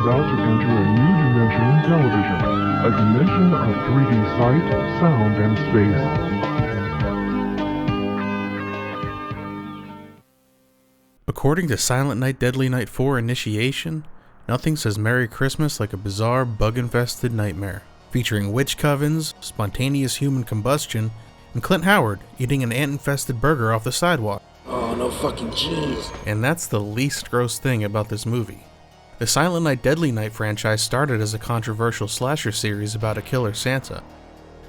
about to enter a new dimension in television, a dimension of 3D sight, sound, and space. According to Silent Night Deadly Night 4 Initiation, nothing says Merry Christmas like a bizarre, bug-infested nightmare, featuring witch covens, spontaneous human combustion, and Clint Howard eating an ant-infested burger off the sidewalk. Oh, no fucking cheese. And that's the least gross thing about this movie. The Silent Night Deadly Night franchise started as a controversial slasher series about a killer Santa,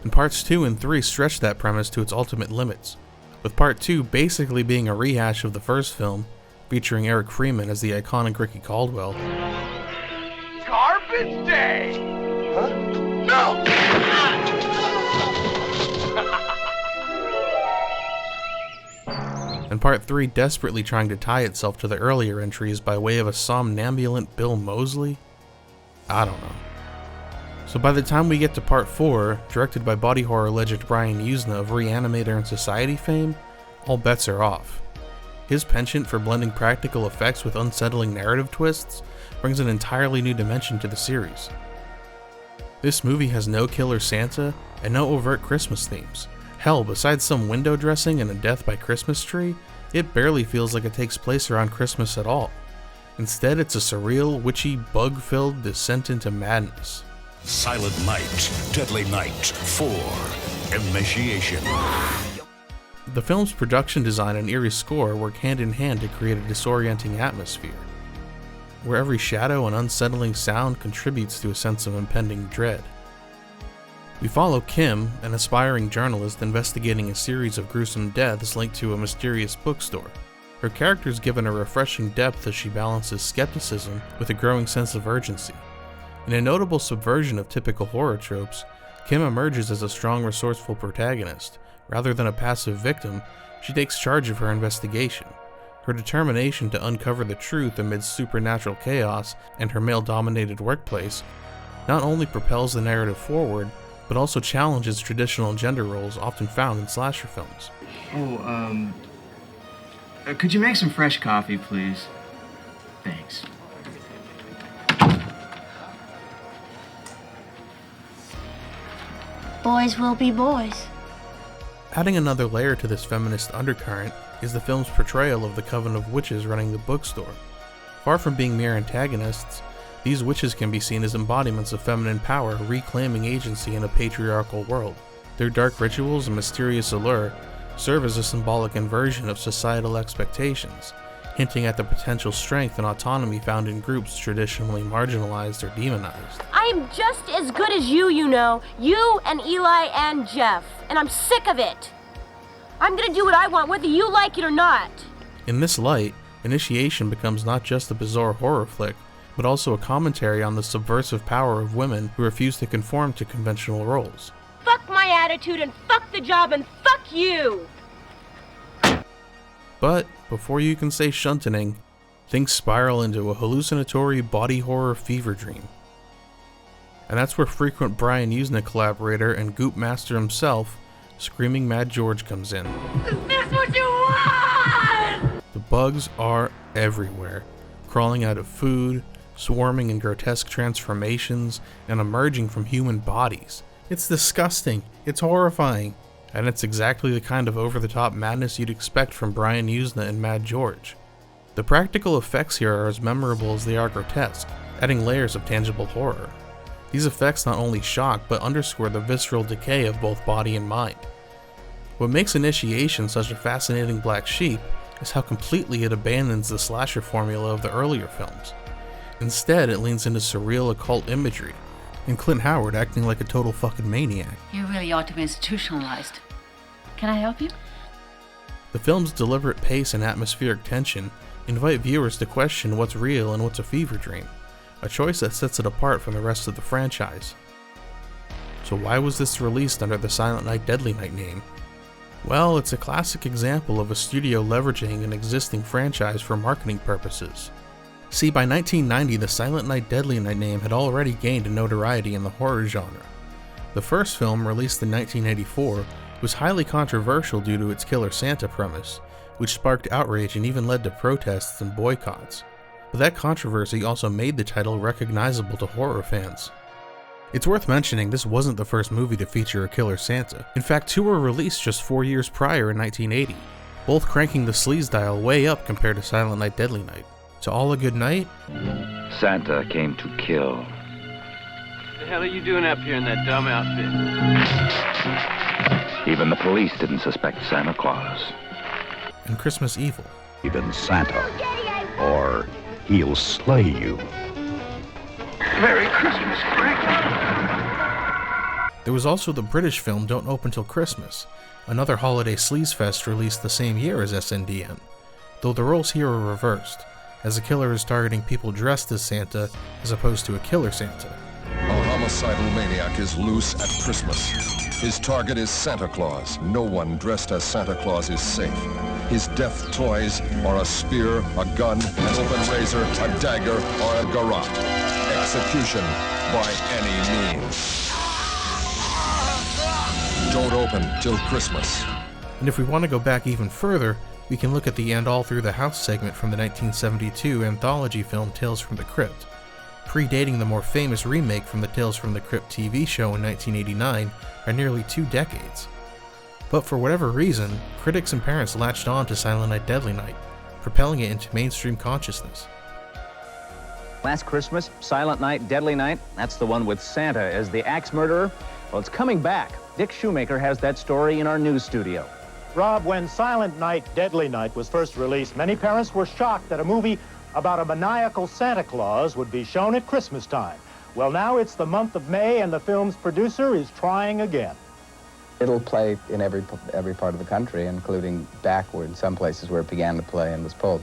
and parts 2 and 3 stretched that premise to its ultimate limits, with part 2 basically being a rehash of the first film, featuring Eric Freeman as the iconic Ricky Caldwell. Garbage Day! Huh? No! And part 3 desperately trying to tie itself to the earlier entries by way of a somnambulant Bill Moseley? I don't know. So by the time we get to part 4, directed by body horror legend Brian Usna of Reanimator and Society fame, all bets are off. His penchant for blending practical effects with unsettling narrative twists brings an entirely new dimension to the series. This movie has no killer Santa and no overt Christmas themes. Hell, besides some window dressing and a death by Christmas tree, it barely feels like it takes place around Christmas at all. Instead, it's a surreal, witchy, bug-filled descent into madness. Silent Night, Deadly Night 4, Initiation. The film's production design and eerie score work hand in hand to create a disorienting atmosphere, where every shadow and unsettling sound contributes to a sense of impending dread. We follow Kim, an aspiring journalist investigating a series of gruesome deaths linked to a mysterious bookstore. Her character is given a refreshing depth as she balances skepticism with a growing sense of urgency. In a notable subversion of typical horror tropes, Kim emerges as a strong, resourceful protagonist. Rather than a passive victim, she takes charge of her investigation. Her determination to uncover the truth amidst supernatural chaos and her male-dominated workplace not only propels the narrative forward, but also challenges traditional gender roles often found in slasher films. Oh, could you make some fresh coffee, please? Thanks. Boys will be boys. Adding another layer to this feminist undercurrent is the film's portrayal of the coven of witches running the bookstore. Far from being mere antagonists, these witches can be seen as embodiments of feminine power reclaiming agency in a patriarchal world. Their dark rituals and mysterious allure serve as a symbolic inversion of societal expectations, hinting at the potential strength and autonomy found in groups traditionally marginalized or demonized. I am just as good as you know. You and Eli and Jeff. And I'm sick of it. I'm gonna do what I want, whether you like it or not. In this light, Initiation becomes not just a bizarre horror flick, but also a commentary on the subversive power of women who refuse to conform to conventional roles. Fuck my attitude and fuck the job and fuck you! But before you can say shuntoning, things spiral into a hallucinatory body horror fever dream. And that's where frequent Brian Usna collaborator and goop master himself, Screaming Mad George, comes in. Is this what you want? The bugs are everywhere, crawling out of food, swarming in grotesque transformations, and emerging from human bodies. It's disgusting, it's horrifying, and it's exactly the kind of over-the-top madness you'd expect from Brian Usna and Mad George. The practical effects here are as memorable as they are grotesque, adding layers of tangible horror. These effects not only shock, but underscore the visceral decay of both body and mind. What makes Initiation such a fascinating black sheep is how completely it abandons the slasher formula of the earlier films. Instead, it leans into surreal occult imagery, and Clint Howard acting like a total fucking maniac. You really ought to be institutionalized. Can I help you? The film's deliberate pace and atmospheric tension invite viewers to question what's real and what's a fever dream, a choice that sets it apart from the rest of the franchise. So why was this released under the Silent Night Deadly Night name? Well, it's a classic example of a studio leveraging an existing franchise for marketing purposes. See, by 1990, the Silent Night Deadly Night name had already gained notoriety in the horror genre. The first film, released in 1984, was highly controversial due to its killer Santa premise, which sparked outrage and even led to protests and boycotts. but that controversy also made the title recognizable to horror fans. It's worth mentioning this wasn't the first movie to feature a killer Santa. In fact, 2 were released just 4 years prior in 1980, both cranking the sleaze dial way up compared to Silent Night Deadly Night. To All a Good Night, Santa came to kill. What the hell are you doing up here in that dumb outfit? Even the police didn't suspect Santa Claus. and Christmas Evil. Even Santa, or he'll slay you. Merry Christmas, Frank. There was also the British film Don't Open Till Christmas, another holiday sleaze fest released the same year as SNDN, though the roles here are reversed, as the killer is targeting people dressed as Santa as opposed to a killer Santa. A homicidal maniac is loose at Christmas. His target is Santa Claus. No one dressed as Santa Claus is safe. His death toys are a spear, a gun, an open razor, a dagger, or a garrote. Execution by any means. Don't open till Christmas. And if we want to go back even further, we can look at the And All Through the House segment from the 1972 anthology film Tales from the Crypt, predating the more famous remake from the Tales from the Crypt TV show in 1989 by nearly 2 decades. But for whatever reason, critics and parents latched on to Silent Night Deadly Night, propelling it into mainstream consciousness. Last Christmas, Silent Night Deadly Night, that's the one with Santa as the axe murderer. Well, it's coming back. Dick Shoemaker has that story in our news studio. Rob, when Silent Night Deadly Night was first released, many parents were shocked that a movie about a maniacal Santa Claus would be shown at Christmas time. Well, now it's the month of May, and the film's producer is trying again. It'll play in every part of the country, including backward, some places where it began to play and was pulled.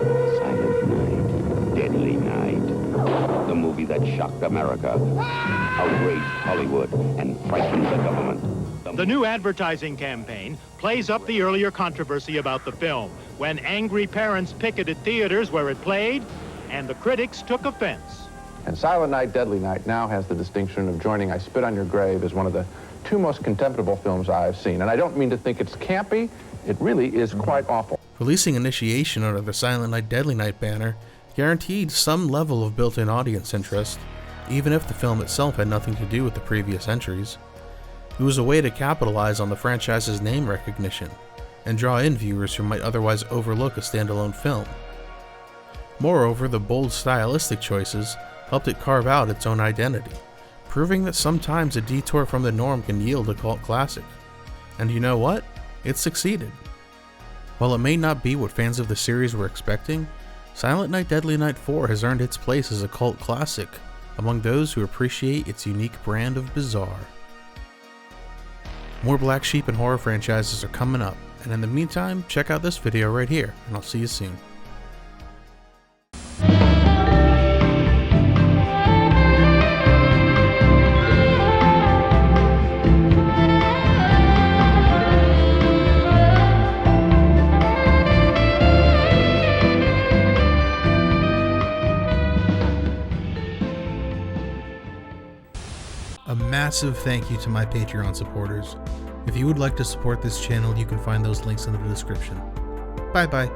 Silent Night, Deadly Night, the movie that shocked America, outraged Hollywood, and frightened the government. The new advertising campaign plays up the earlier controversy about the film, when angry parents picketed theaters where it played, and the critics took offense. And Silent Night, Deadly Night now has the distinction of joining I Spit on Your Grave as one of the 2 most contemptible films I've seen. And I don't mean to think it's campy, it really is quite awful. Releasing Initiation under the Silent Night Deadly Night banner guaranteed some level of built-in audience interest, even if the film itself had nothing to do with the previous entries. It was a way to capitalize on the franchise's name recognition and draw in viewers who might otherwise overlook a standalone film. Moreover, the bold stylistic choices helped it carve out its own identity, proving that sometimes a detour from the norm can yield a cult classic. And you know what? It succeeded. While it may not be what fans of the series were expecting, Silent Night Deadly Night 4 has earned its place as a cult classic among those who appreciate its unique brand of bizarre. More Black Sheep and horror franchises are coming up, and in the meantime, check out this video right here, and I'll see you soon. A massive thank you to my Patreon supporters. If you would like to support this channel, you can find those links in the description. Bye bye.